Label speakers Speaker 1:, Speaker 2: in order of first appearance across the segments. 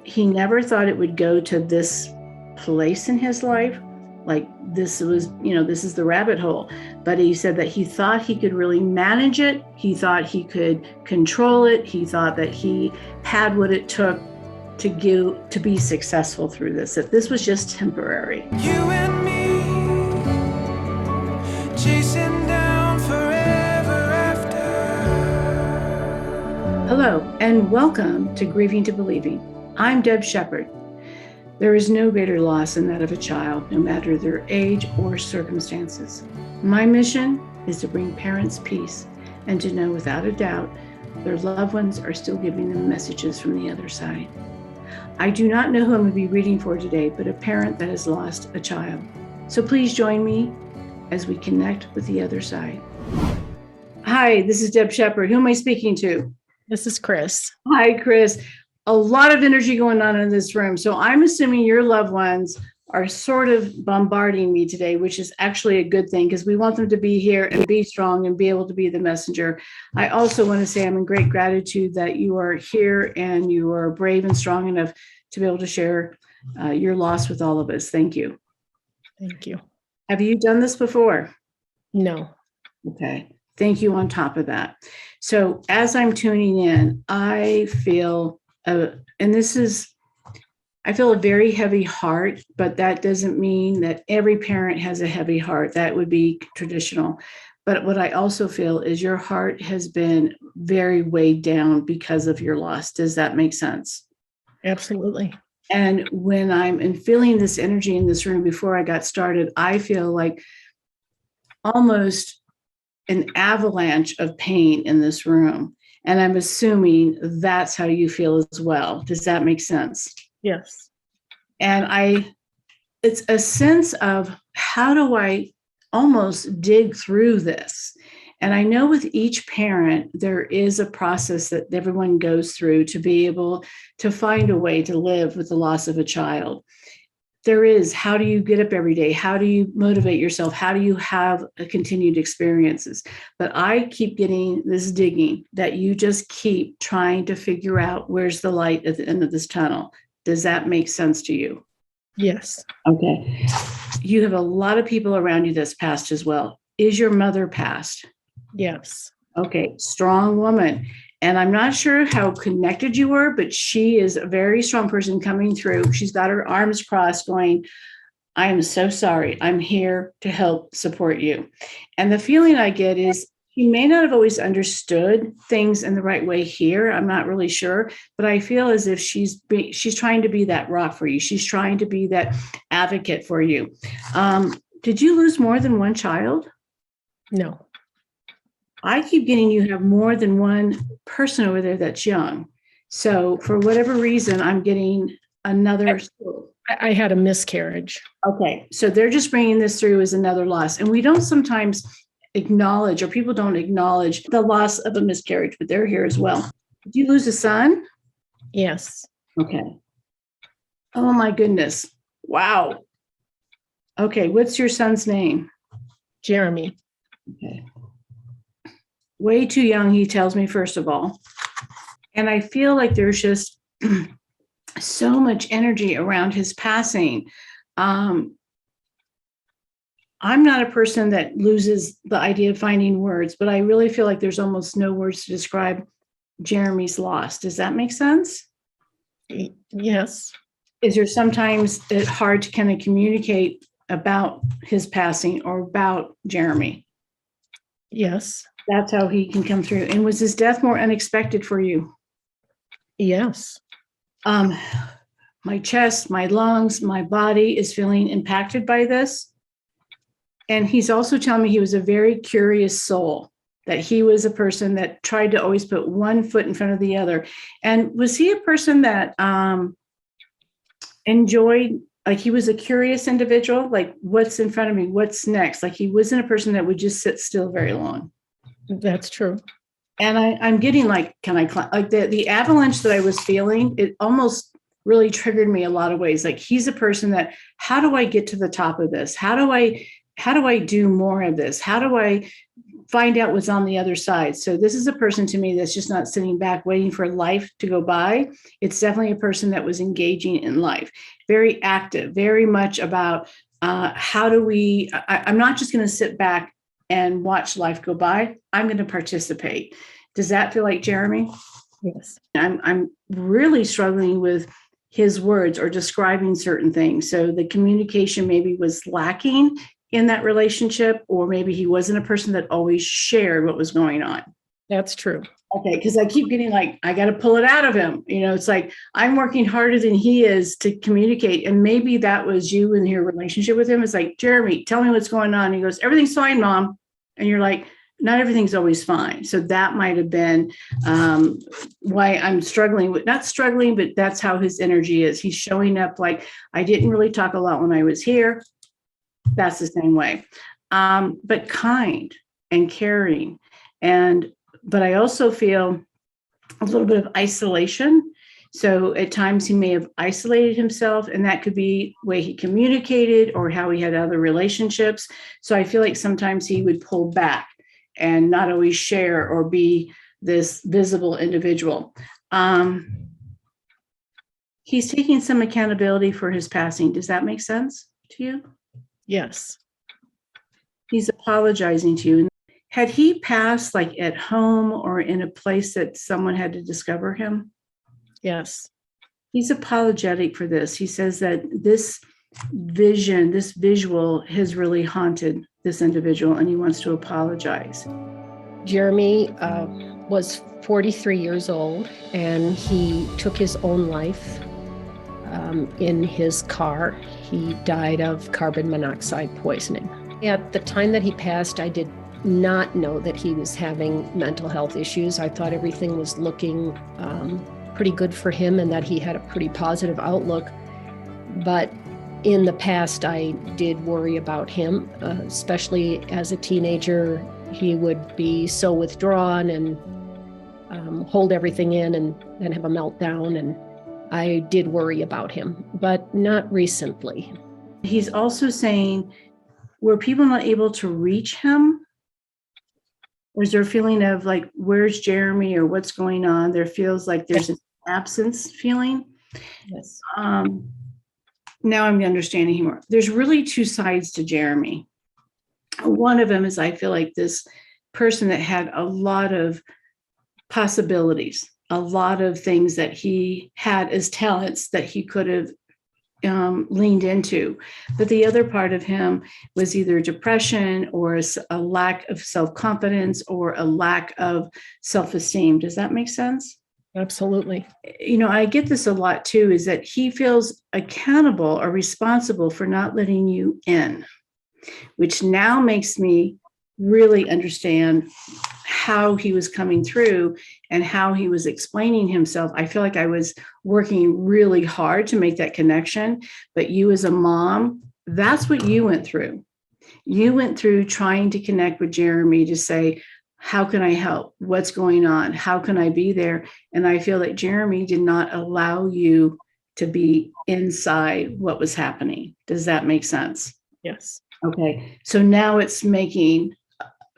Speaker 1: he never thought it would go to this place in his life. Like this was, this is the rabbit hole. But he said that he thought he could really manage it. He thought he could control it. He thought that he had what it took to be successful through this, that this was just temporary.
Speaker 2: You and me, chasing down forever after.
Speaker 1: Hello, and welcome to Grieving to Believing. I'm Deb Sheppard. There is no greater loss than that of a child, no matter their age or circumstances. My mission is to bring parents peace and to know without a doubt their loved ones are still giving them messages from the other side. I do not know who I'm going to be reading for today, but a parent that has lost a child. So please join me as we connect with the other side. Hi, this is Deb Sheppard. Who am I speaking to?
Speaker 3: This is Chris.
Speaker 1: Hi, Chris. A lot of energy going on in this room. So I'm assuming your loved ones are sort of bombarding me today, which is actually a good thing because we want them to be here and be strong and be able to be the messenger. I also want to say I'm in great gratitude that you are here and you are brave and strong enough to be able to share your loss with all of us. Thank you.
Speaker 3: Thank you.
Speaker 1: Have you done this before?
Speaker 3: No.
Speaker 1: Okay. Thank you on top of that. So as I'm tuning in, I feel I feel a very heavy heart, but that doesn't mean that every parent has a heavy heart. That would be traditional. But what I also feel is your heart has been very weighed down because of your loss. Does that make sense?
Speaker 3: Absolutely.
Speaker 1: And when I'm feeling this energy in this room before I got started, I feel like almost an avalanche of pain in this room. And I'm assuming that's how you feel as well. Does that make sense?
Speaker 3: Yes.
Speaker 1: And it's a sense of how do I almost dig through this? And I know with each parent, there is a process that everyone goes through to be able to find a way to live with the loss of a child. There is, how do you get up every day? How do you motivate yourself? How do you have continued experiences? But I keep getting this digging that you just keep trying to figure out where's the light at the end of this tunnel. Does that make sense to you?
Speaker 3: Yes.
Speaker 1: Okay. You have a lot of people around you that's passed as well. Is your mother passed?
Speaker 3: Yes.
Speaker 1: Okay. Strong woman. And I'm not sure how connected you were, but she is a very strong person coming through. She's got her arms crossed going, I am so sorry. I'm here to help support you. And the feeling I get is she may not have always understood things in the right way here. I'm not really sure, but I feel as if she's trying to be that rock for you. She's trying to be that advocate for you. Did you lose more than one child?
Speaker 3: No.
Speaker 1: I keep getting you have more than one person over there that's young. So for whatever reason, I'm getting another.
Speaker 3: I had a miscarriage.
Speaker 1: Okay. So they're just bringing this through as another loss. And we don't sometimes acknowledge, or people don't acknowledge the loss of a miscarriage, but they're here as well. Did you lose a son?
Speaker 3: Yes.
Speaker 1: Okay. Oh my goodness. Wow. Okay. What's your son's name?
Speaker 3: Jeremy.
Speaker 1: Okay. Way too young, he tells me, first of all. And I feel like there's just so much energy around his passing. I'm not a person that loses the idea of finding words, but I really feel like there's almost no words to describe Jeremy's loss. Does that make sense?
Speaker 3: Yes.
Speaker 1: Is there sometimes it's hard to kind of communicate about his passing or about Jeremy?
Speaker 3: Yes.
Speaker 1: That's how he can come through. And was his death more unexpected for you?
Speaker 3: Yes.
Speaker 1: My chest, my lungs, my body is feeling impacted by this. And he's also telling me he was a very curious soul, that he was a person that tried to always put one foot in front of the other. And was he a person that enjoyed, like he was a curious individual, like what's in front of me, what's next? Like he wasn't a person that would just sit still very long.
Speaker 3: That's true.
Speaker 1: And I'm getting like, can I climb? Like the avalanche that I was feeling, it almost really triggered me a lot of ways. Like he's a person that, how do I get to the top of this? How do I do more of this? How do I find out what's on the other side. So this is a person to me that's just not sitting back waiting for life to go by. It's definitely a person that was engaging in life, very active, very much about how do we, I'm not just going to sit back and watch life go by. I'm going to participate. Does that feel like Jeremy?
Speaker 3: Yes.
Speaker 1: I'm really struggling with his words or describing certain things. So the communication maybe was lacking in that relationship, or maybe he wasn't a person that always shared what was going on.
Speaker 3: That's true.
Speaker 1: Okay, because I keep getting like, I got to pull it out of him. It's like I'm working harder than he is to communicate. And maybe that was you in your relationship with him. It's like, Jeremy, tell me what's going on. He goes, everything's fine, Mom. And you're like, not everything's always fine. So that might have been why I'm struggling with, not struggling, but that's how his energy is. He's showing up like, I didn't really talk a lot when I was here. That's the same way. But kind and caring. But I also feel a little bit of isolation. So at times he may have isolated himself, and that could be the way he communicated or how he had other relationships. So I feel like sometimes he would pull back and not always share or be this visible individual. He's taking some accountability for his passing. Does that make sense to you?
Speaker 3: Yes.
Speaker 1: He's apologizing to you. Had he passed like at home or in a place that someone had to discover him?
Speaker 3: Yes.
Speaker 1: He's apologetic for this. He says that this vision, this visual has really haunted this individual, and he wants to apologize.
Speaker 4: Jeremy was 43 years old, and he took his own life in his car. He died of carbon monoxide poisoning. At the time that he passed, I did not know that he was having mental health issues. I thought everything was looking pretty good for him and that he had a pretty positive outlook. But in the past, I did worry about him, especially as a teenager. He would be so withdrawn and hold everything in and then have a meltdown. And I did worry about him, but not recently.
Speaker 1: He's also saying, were people not able to reach him? Or is there a feeling of like, where's Jeremy or what's going on? There feels like there's an absence feeling.
Speaker 3: Yes.
Speaker 1: Now I'm understanding him more. There's really two sides to Jeremy. One of them is I feel like this person that had a lot of possibilities, a lot of things that he had as talents that he could have leaned into. But the other part of him was either depression or a lack of self-confidence or a lack of self-esteem. Does that make sense?
Speaker 3: Absolutely.
Speaker 1: I get this a lot too, is that he feels accountable or responsible for not letting you in, which now makes me really understand how he was coming through and how he was explaining himself. I feel like I was working really hard to make that connection, but you as a mom, that's what you went through. You went through trying to connect with Jeremy to say, how can I help? What's going on? How can I be there? And I feel that Jeremy did not allow you to be inside what was happening. Does that make sense?
Speaker 3: Yes.
Speaker 1: Okay. So now it's making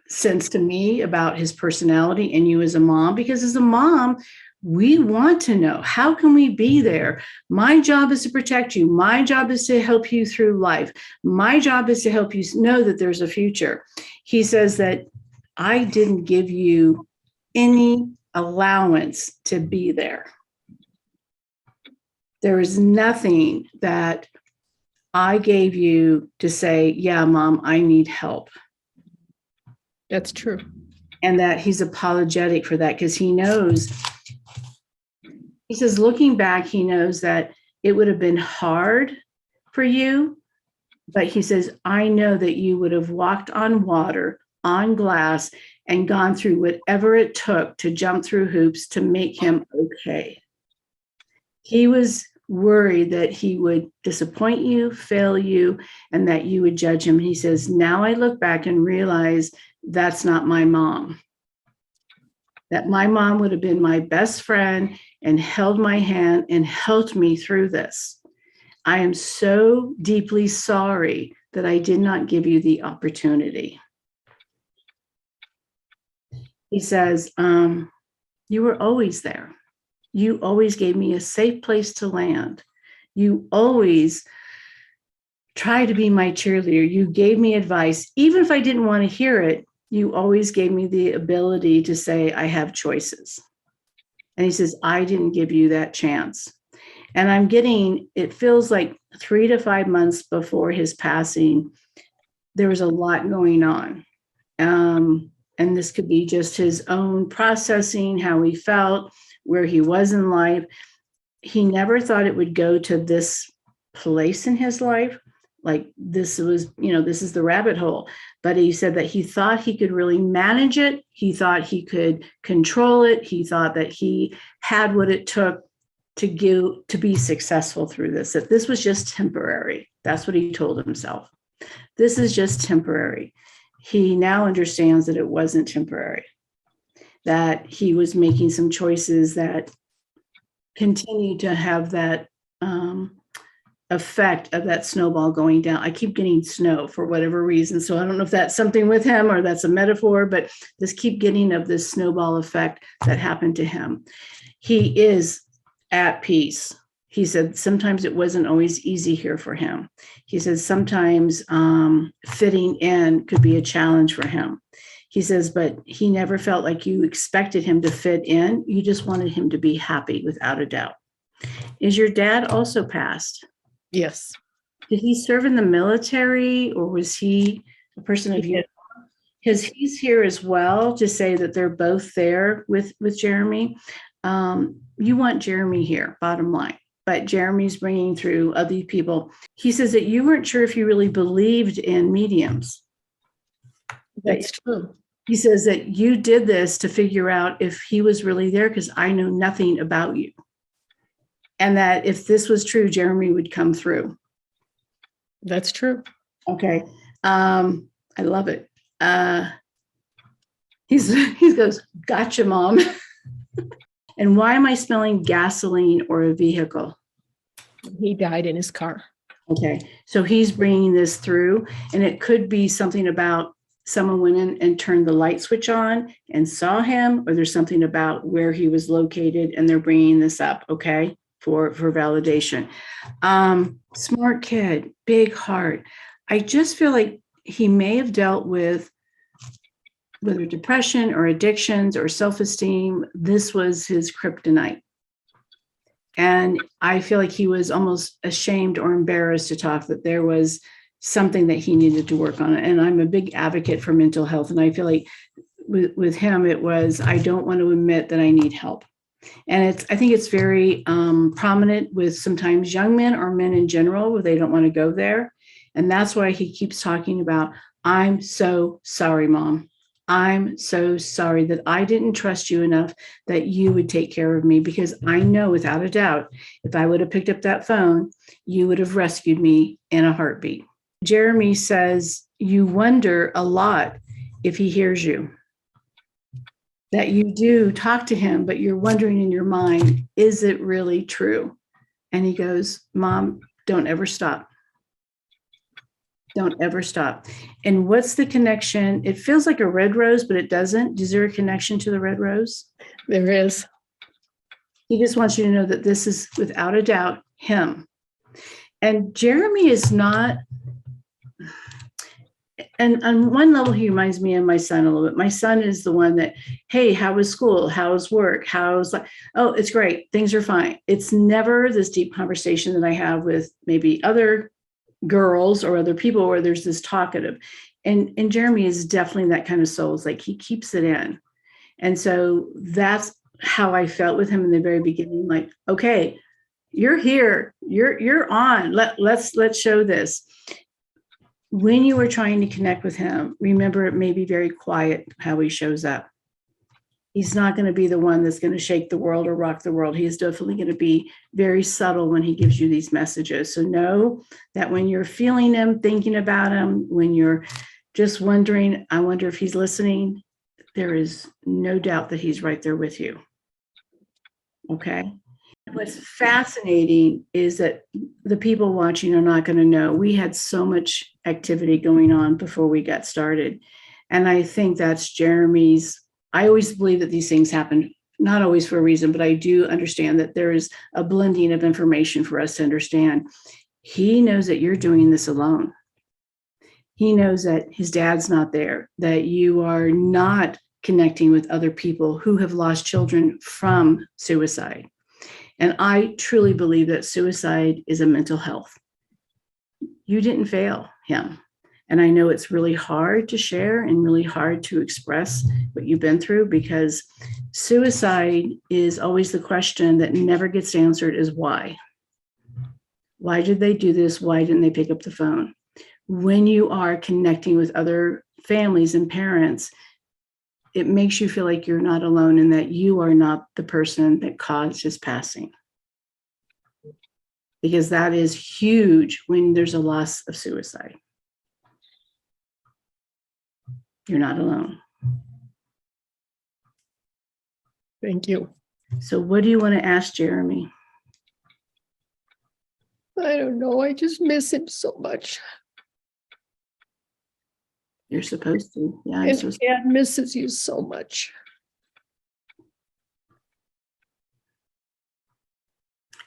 Speaker 1: sense to me about his personality and you as a mom, because as a mom, we want to know, how can we be there? My job is to protect you. My job is to help you through life. My job is to help you know that there's a future. He says that I didn't give you any allowance to be there. There is nothing that I gave you to say, yeah, Mom, I need help.
Speaker 3: That's true.
Speaker 1: And that he's apologetic for that because he knows, he says, looking back, he knows that it would have been hard for you, but he says, I know that you would have walked on water, on glass, and gone through whatever it took to jump through hoops to make him okay. He was worried that he would disappoint you, fail you, and that you would judge him. He says, now I look back and realize that's not my mom. That my mom would have been my best friend and held my hand and helped me through this. I am so deeply sorry that I did not give you the opportunity. He says, you were always there. You always gave me a safe place to land. You always tried to be my cheerleader. You gave me advice. Even if I didn't want to hear it, you always gave me the ability to say, I have choices. And he says, I didn't give you that chance. And I'm getting, it feels like 3 to 5 months before his passing, there was a lot going on. And this could be just his own processing, how he felt, where he was in life. He never thought it would go to this place in his life. Like this was, this is the rabbit hole. But he said that he thought he could really manage it. He thought he could control it. He thought that he had what it took to be successful through this, that this was just temporary. That's what he told himself. This is just temporary. He now understands that it wasn't temporary, that he was making some choices that continued to have that effect of that snowball going down. I keep getting snow for whatever reason. So I don't know if that's something with him or that's a metaphor, but this keep getting of this snowball effect that happened to him. He is at peace. He said sometimes it wasn't always easy here for him. He says sometimes fitting in could be a challenge for him. He says, but he never felt like you expected him to fit in. You just wanted him to be happy, without a doubt. Is your dad also passed?
Speaker 3: Yes.
Speaker 1: Did he serve in the military, or was he a person of uniform? Because he's here as well to say that they're both there with Jeremy. You want Jeremy here, bottom line. But Jeremy's bringing through other people. He says that you weren't sure if you really believed in mediums.
Speaker 3: That's true.
Speaker 1: He says that you did this to figure out if he was really there, because I know nothing about you. And that if this was true, Jeremy would come through.
Speaker 3: That's true.
Speaker 1: Okay. I love it. He goes, gotcha, Mom. And why am I smelling gasoline or a vehicle?
Speaker 4: He died in his car.
Speaker 1: Okay. So he's bringing this through, and it could be something about someone went in and turned the light switch on and saw him, or there's something about where he was located, and they're bringing this up. Okay. For validation. Smart kid, big heart. I just feel like he may have dealt with whether depression or addictions or self-esteem. This was his kryptonite. And I feel like he was almost ashamed or embarrassed to talk that there was something that he needed to work on. And I'm a big advocate for mental health. And I feel like with him, it was, I don't want to admit that I need help. And I think it's very prominent with sometimes young men or men in general, where they don't want to go there. And that's why he keeps talking about, I'm so sorry, Mom. I'm so sorry that I didn't trust you enough that you would take care of me, because I know without a doubt, if I would have picked up that phone, you would have rescued me in a heartbeat. Jeremy says, you wonder a lot if he hears you. That you do talk to him, but you're wondering in your mind, is it really true? And he goes, Mom, don't ever stop. Don't ever stop. And what's the connection? It feels like a red rose, but it doesn't. Is there a connection to the red rose?
Speaker 3: There is.
Speaker 1: He just wants you to know that this is without a doubt him. And Jeremy is not, and on one level, he reminds me of my son a little bit. My son is the one that, hey, how was school? How's work? Oh, it's great. Things are fine. It's never this deep conversation that I have with maybe other girls or other people where there's this talkative. And Jeremy is definitely that kind of soul. It's like he keeps it in. And so that's how I felt with him in the very beginning. Like, okay, you're here. You're on. Let's show this. When you are trying to connect with him, remember it may be very quiet how he shows up. He's not going to be the one that's going to shake the world or rock the world. He is definitely going to be very subtle when he gives you these messages. So know that when you're feeling him, thinking about him, when you're just wondering, I wonder if he's listening, there is no doubt that he's right there with you. Okay? What's fascinating is that the people watching are not going to know. We had so much activity going on before we got started. And I think that's Jeremy's I always believe that these things happen, not always for a reason, but I do understand that there is a blending of information for us to understand. He knows that you're doing this alone. He knows that his dad's not there, that you are not connecting with other people who have lost children from suicide. And I truly believe that suicide is a mental health. You didn't fail him. And I know it's really hard to share and really hard to express what you've been through, because suicide is always the question that never gets answered is why? Why did they do this? Why didn't they pick up the phone? When you are connecting with other families and parents, it makes you feel like you're not alone and that you are not the person that caused his passing. Because that is huge when there's a loss of suicide. You're not alone.
Speaker 3: Thank you.
Speaker 1: So what do you want to ask Jeremy?
Speaker 4: I don't know. I just miss him so much.
Speaker 1: You're supposed to. Yeah,
Speaker 4: And Dad misses you so much.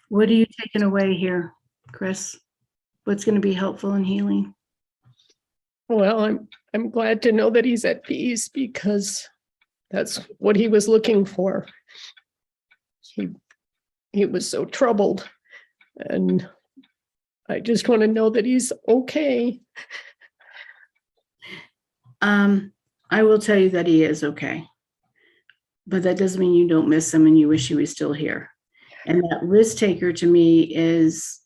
Speaker 1: What are you taking away here, Chris? What's going to be helpful in healing?
Speaker 4: Well, I'm glad to know that he's at peace, because that's what he was looking for. He was so troubled, and I just want to know that he's okay.
Speaker 1: I will tell you that he is okay, but that doesn't mean you don't miss him and you wish he was still here. And that risk taker to me is,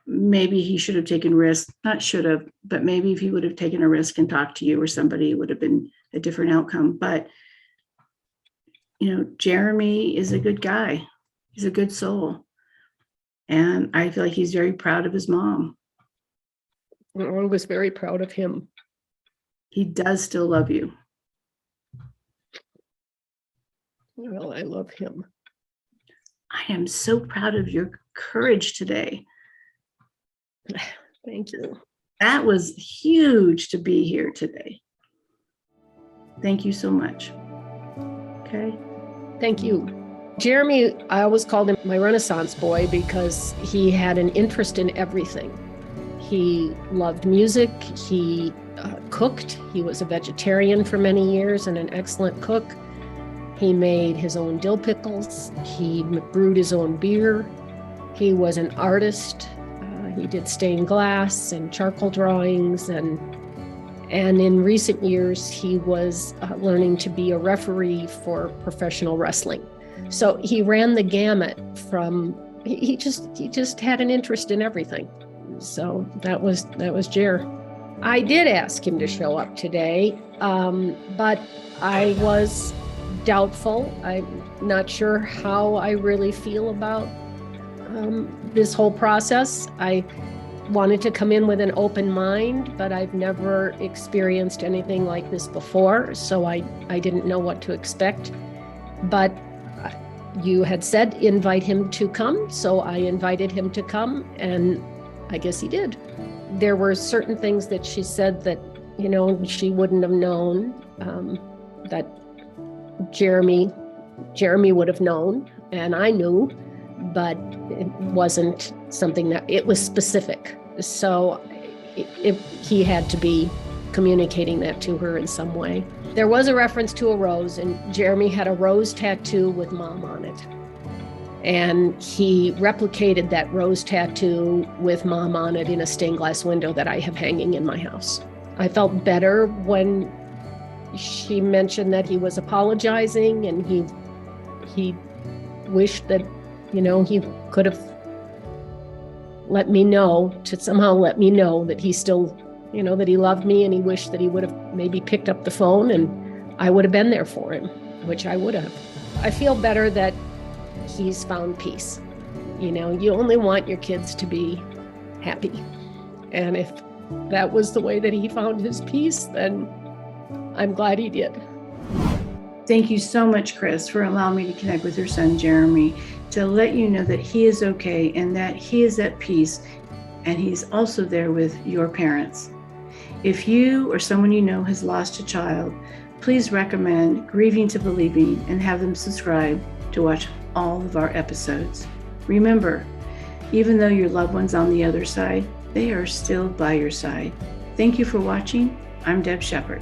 Speaker 1: maybe he should have taken risks, not should have, but maybe if he would have taken a risk and talked to you or somebody, it would have been a different outcome. But, you know, Jeremy is a good guy. He's a good soul. And I feel like he's very proud of his mom.
Speaker 4: I was very proud of him.
Speaker 1: He does still love you.
Speaker 4: Well, I love him.
Speaker 1: I am so proud of your courage today.
Speaker 4: Thank you.
Speaker 1: That was huge to be here today. Thank you so much. Okay.
Speaker 4: Thank you. Jeremy, I always called him my Renaissance boy because he had an interest in everything. He loved music. He cooked. He was a vegetarian for many years and an excellent cook. He made his own dill pickles. He brewed his own beer. He was an artist. He did stained glass and charcoal drawings, and in recent years he was learning to be a referee for professional wrestling. So he ran the gamut from. He just had an interest in everything. So that was Jer. I did ask him to show up today, but I was doubtful. I'm not sure how I really feel about this whole process. I wanted to come in with an open mind, but I've never experienced anything like this before, so I didn't know what to expect. But you had said invite him to come, so I invited him to come, and I guess he did. There were certain things that she said that, you know, she wouldn't have known, that Jeremy would have known, and I knew, but it wasn't something that, it was specific. So he had to be communicating that to her in some way. There was a reference to a rose, and Jeremy had a rose tattoo with Mom on it. And he replicated that rose tattoo with Mom on it in a stained glass window that I have hanging in my house. I felt better when she mentioned that he was apologizing, and he wished that, you know, he could have somehow let me know that he still, you know, that he loved me, and he wished that he would have maybe picked up the phone and I would have been there for him, which I would have. I feel better that he's found peace. You know, you only want your kids to be happy. And if that was the way that he found his peace, then I'm glad he did.
Speaker 1: Thank you so much, Chris, for allowing me to connect with your son, Jeremy, to let you know that he is okay and that he is at peace, and he's also there with your parents. If you or someone you know has lost a child, please recommend Grieving to Believing and have them subscribe to watch all of our episodes. Remember, even though your loved one's on the other side, they are still by your side. Thank you for watching. I'm Deb Sheppard.